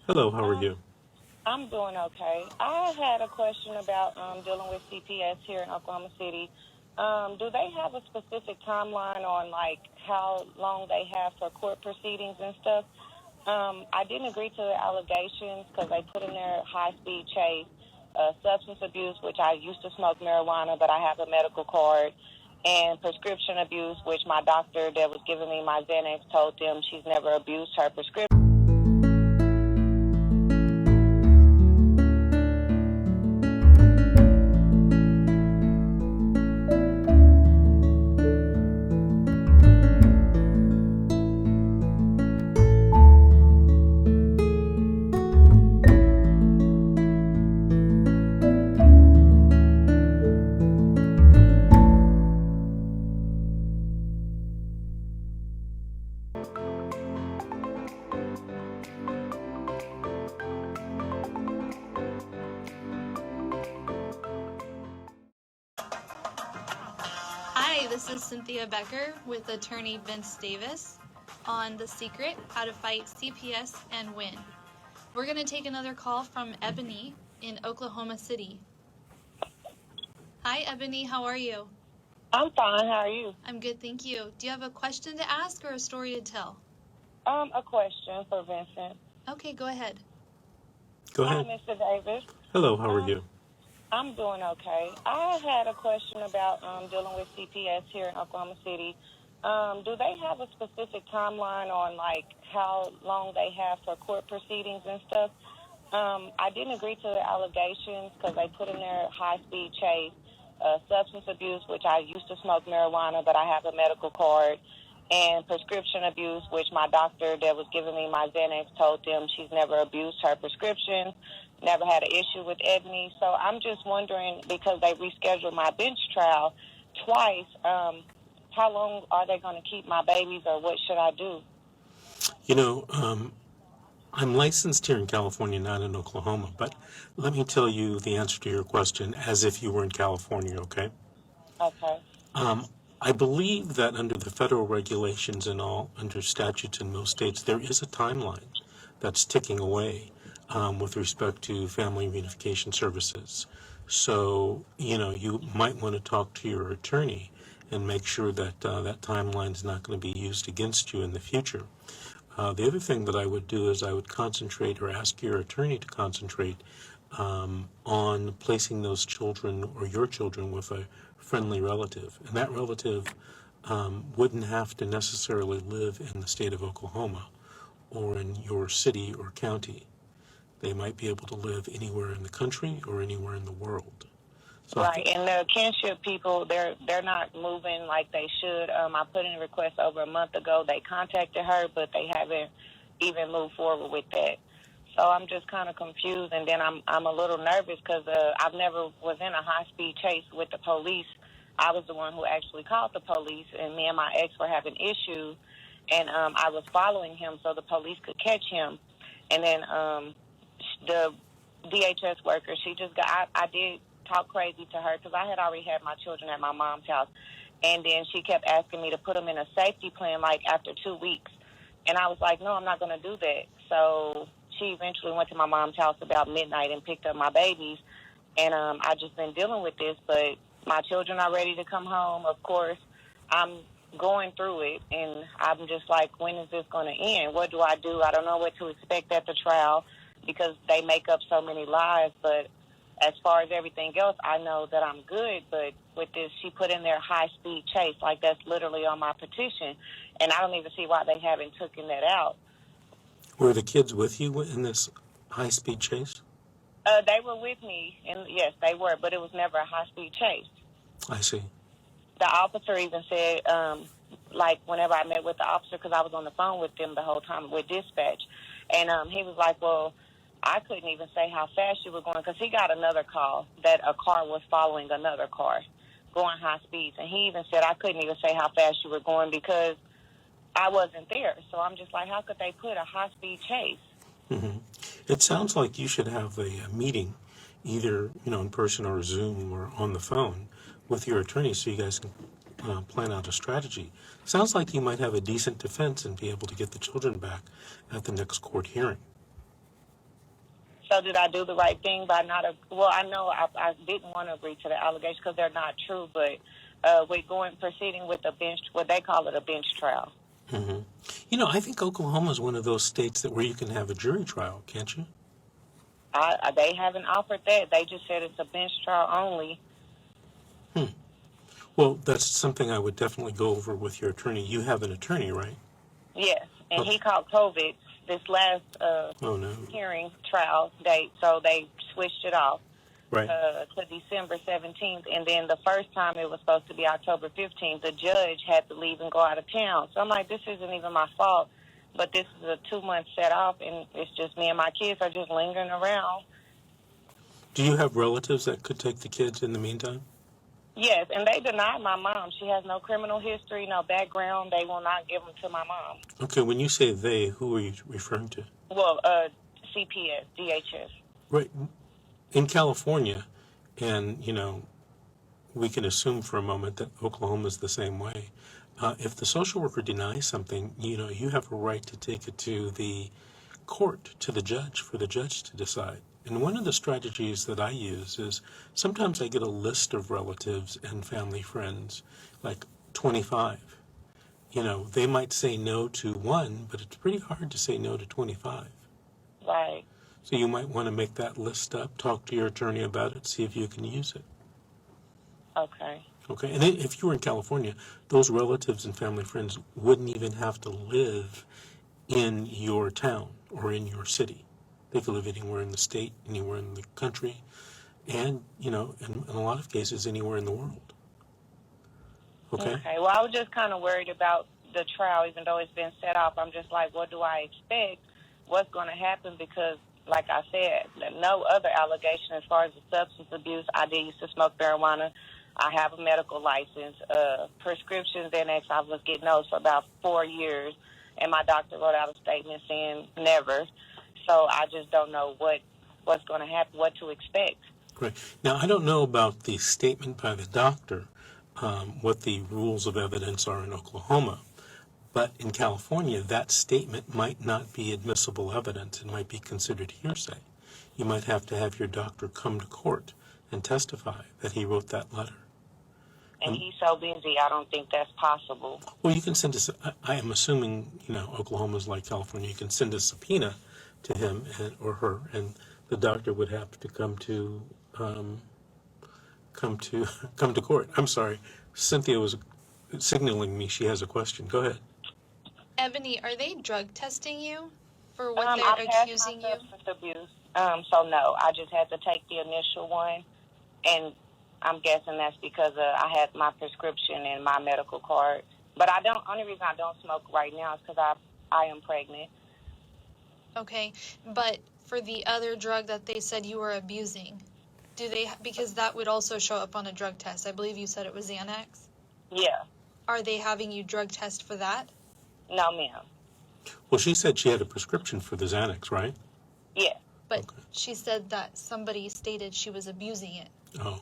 Hello, how are you? I'm doing okay. I had a question about dealing with CPS here in Oklahoma City. Do they have a specific timeline on like how long they have for court proceedings and stuff? I didn't agree to the allegations because they put in their high-speed chase, substance abuse, which I used to smoke marijuana, but I have a medical card, and prescription abuse, which my doctor that was giving me my Xanax told them she's never abused her prescription. Hi, this is Cynthia Becker with attorney Vince Davis on The Secret, How to Fight CPS and Win. We're going to take another call from Ebony in Oklahoma City. Hi, Ebony. How are you? I'm fine. How are you? I'm good, thank you. Do you have a question to ask or a story to tell? A question for Vincent. Okay, go ahead. Go ahead. Hi, Mr. Davis. Hello, how are you? I'm doing okay. I had a question about dealing with CPS here in Oklahoma City. Do they have a specific timeline on like how long they have for court proceedings and stuff? I didn't agree to the allegations because they put in their high-speed chase, substance abuse, which I used to smoke marijuana, but I have a medical card, and prescription abuse, which my doctor that was giving me my Xanax told them she's never abused her prescription, never had an issue with Ebony. So I'm just wondering, because they rescheduled my bench trial twice, how long are they going to keep my babies, or what should I do? You know, I'm licensed here in California, not in Oklahoma, but let me tell you the answer to your question as if you were in California, okay? Okay. I believe that under the federal regulations and all, under statutes in most states, there is a timeline that's ticking away with respect to family reunification services. So, you might want to talk to your attorney and make sure that that timeline is not going to be used against you in the future. The other thing that I would do is I would concentrate or ask your attorney to concentrate on placing those children or your children with a friendly relative. And that relative wouldn't have to necessarily live in the state of Oklahoma or in your city or county. They might be able to live anywhere in the country or anywhere in the world. So right, and the kinship people, they're not moving like they should. I put in a request over a month ago. They contacted her, but they haven't even moved forward with that. So I'm just kind of confused, and then I'm a little nervous because I've never was in a high-speed chase with the police. I was the one who actually called the police, and me and my ex were having issues, and I was following him so the police could catch him. And then the DHS worker, she just got, I did talk crazy to her because I had already had my children at my mom's house. And then she kept asking me to put them in a safety plan like after 2 weeks. And I was like, no, I'm not going to do that. So she eventually went to my mom's house about midnight and picked up my babies. And I just been dealing with this, but my children are ready to come home. Of course, I'm going through it, and I'm just like, when is this going to end? What do I do? I don't know what to expect at the trial because they make up so many lies, but as far as everything else, I know that I'm good, but with this, she put in their high-speed chase, like that's literally on my petition, and I don't even see why they haven't taken that out. were the kids with you in this high-speed chase? They were with me, and yes, they were, but it was never a high-speed chase. I see. The officer even said, like whenever I met with the officer, because I was on the phone with them the whole time with dispatch, and he was like, well, I couldn't even say how fast you were going because he got another call that a car was following another car going high speeds. And he even said I couldn't even say how fast you were going because I wasn't there. So I'm just like, how could they put a high-speed chase? Mm-hmm. It sounds like you should have a meeting, either in person or Zoom or on the phone with your attorney so you guys can plan out a strategy. Sounds like you might have a decent defense and be able to get the children back at the next court hearing. So did I do the right thing by not? Well, I know I didn't want to agree to the allegations because they're not true. But we're proceeding with a bench, what they call it, a bench trial. Mm-hmm. You know, I think Oklahoma is one of those states that where you can have a jury trial, can't you? They haven't offered that. They just said it's a bench trial only. Well, that's something I would definitely go over with your attorney. You have an attorney, right? Yes, and Okay. he called COVID this last Oh, no. hearing trial date, so they switched it off Right. to December 17th, and then the first time it was supposed to be October 15th. The judge had to leave and go out of town. So I'm like, this isn't even my fault, but this is a 2-month set off, and it's just me and my kids are just lingering around. Do you have relatives that could take the kids in the meantime? Yes, and they denied my mom. She has no criminal history, no background. They will not give them to my mom. Okay, when you say they, who are you referring to? Well, CPS, DHS. Right. In California, and, you know, we can assume for a moment that Oklahoma is the same way. If the social worker denies something, you know, you have a right to take it to the court, to the judge, for the judge to decide. And one of the strategies that I use is sometimes I get a list of relatives and family friends, like 25. You know, they might say no to one, but it's pretty hard to say no to 25. Right. So you might want to make that list up, talk to your attorney about it, see if you can use it. Okay. Okay, and then if you were in California, those relatives and family friends wouldn't even have to live in your town or in your city. They could live anywhere in the state, anywhere in the country, and, you know, in a lot of cases, anywhere in the world. Okay? Okay. Well, I was just kind of worried about the trial, even though it's been set off. I'm just like, what do I expect? What's going to happen? Because, like I said, no other allegation as far as the substance abuse. I did used to smoke marijuana. I have a medical license. Prescriptions, Xanax, I was getting those for about 4 years, and my doctor wrote out a statement saying never. So I just don't know what's going to happen, what to expect. Great. Now, I don't know about the statement by the doctor, what the rules of evidence are in Oklahoma, but in California, that statement might not be admissible evidence. It might be considered hearsay. You might have to have your doctor come to court and testify that he wrote that letter. And he's so busy, I don't think that's possible. Well, you can send us, I am assuming, you know, Oklahoma's like California, you can send a subpoena to him or her, and the doctor would have to come to court. I'm sorry, Cynthia was signaling me she has a question. Go ahead. Ebony, are they drug testing you for what I they're passed accusing my you? substance abuse, so no, I just had to take the initial one, and I'm guessing that's because I had my prescription and my medical card. But only reason I don't smoke right now is because I am pregnant. Okay, but for the other drug that they said you were abusing, because that would also show up on a drug test. I believe you said it was Xanax. Yeah. Are they having you drug test for that? No, ma'am. Well, she said she had a prescription for the Xanax, right? Yeah. But Okay. she said that somebody stated she was abusing it. Oh.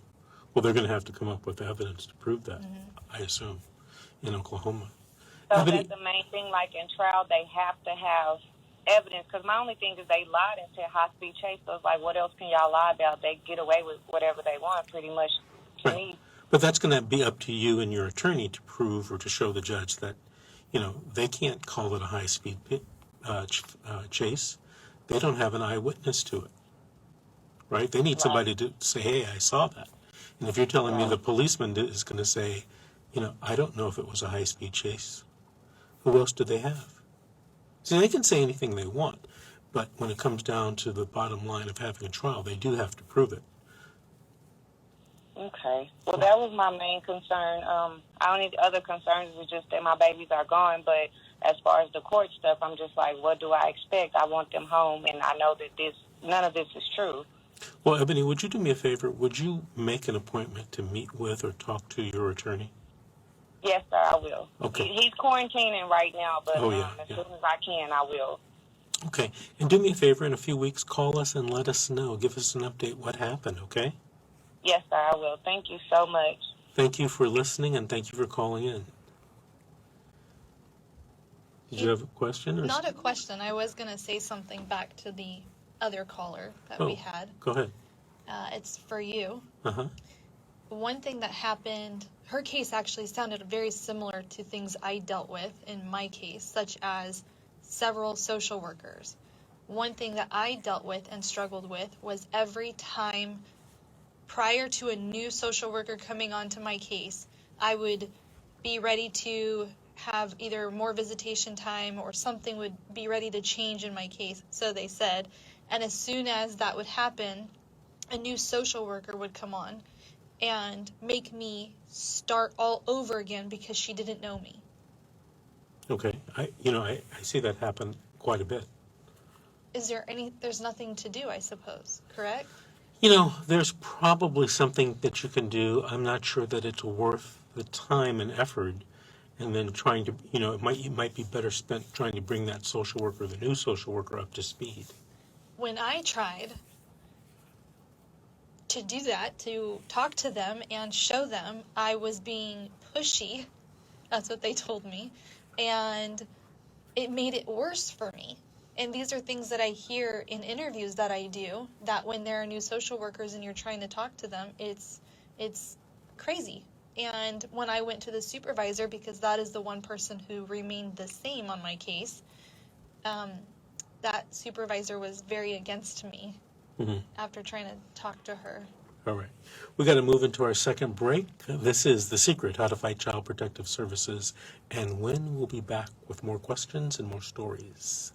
Well, they're going to have to come up with evidence to prove that, I assume, in Oklahoma. So Ebony- that's the main thing, like in trial, they have to have evidence, because my only thing is they lied and said high-speed chase, so it's like, what else can y'all lie about? They get away with whatever they want, pretty much, to Right. me. But that's going to be up to you and your attorney to prove or to show the judge that, you know, they can't call it a high-speed chase. They don't have an eyewitness to it, right? They need somebody to say, hey, I saw that. And if you're telling me the policeman is going to say, you know, I don't know if it was a high-speed chase, who else do they have? See, they can say anything they want, but when it comes down to the bottom line of having a trial, they do have to prove it. Okay. Well, that was my main concern. Only other concerns is just that my babies are gone, but as far as the court stuff, I'm just like, what do I expect? I want them home, and I know that none of this is true. Well, Ebony, would you do me a favor? Would you make an appointment to meet with or talk to your attorney? Yes, sir, I will. Okay. He's quarantining right now, but as yeah. soon as I can, I will. Okay. And do me a favor, in a few weeks, call us and let us know. Give us an update what happened, okay? Yes, sir, I will. Thank you so much. Thank you for listening, and thank you for calling in. Did you have a question? Or Not a question. I was going to say something back to the other caller that Oh, we had. go ahead. It's for you. Uh-huh. One thing that happened, her case actually sounded very similar to things I dealt with in my case, such as several social workers. One thing that I dealt with and struggled with was every time prior to a new social worker coming onto my case, I would be ready to have either more visitation time or something would be ready to change in my case, so they said. And as soon as that would happen, a new social worker would come on and make me start all over again because she didn't know me. Okay. I see that happen quite a bit. There's nothing to do, I suppose, correct? There's probably something that you can do. I'm not sure that it's worth the time and effort, and then trying to, it might be better spent trying to bring that social worker, the new social worker, up to speed. When I tried to do that, to talk to them and show them I was being pushy, that's what they told me, and it made it worse for me. And these are things that I hear in interviews that I do, that when there are new social workers and you're trying to talk to them, it's crazy. And when I went to the supervisor, because that is the one person who remained the same on my case, that supervisor was very against me after trying to talk to her. All right. We got to move into our second break. This is The Secret, How to Fight Child Protective Services. And Win will be back with more questions and more stories.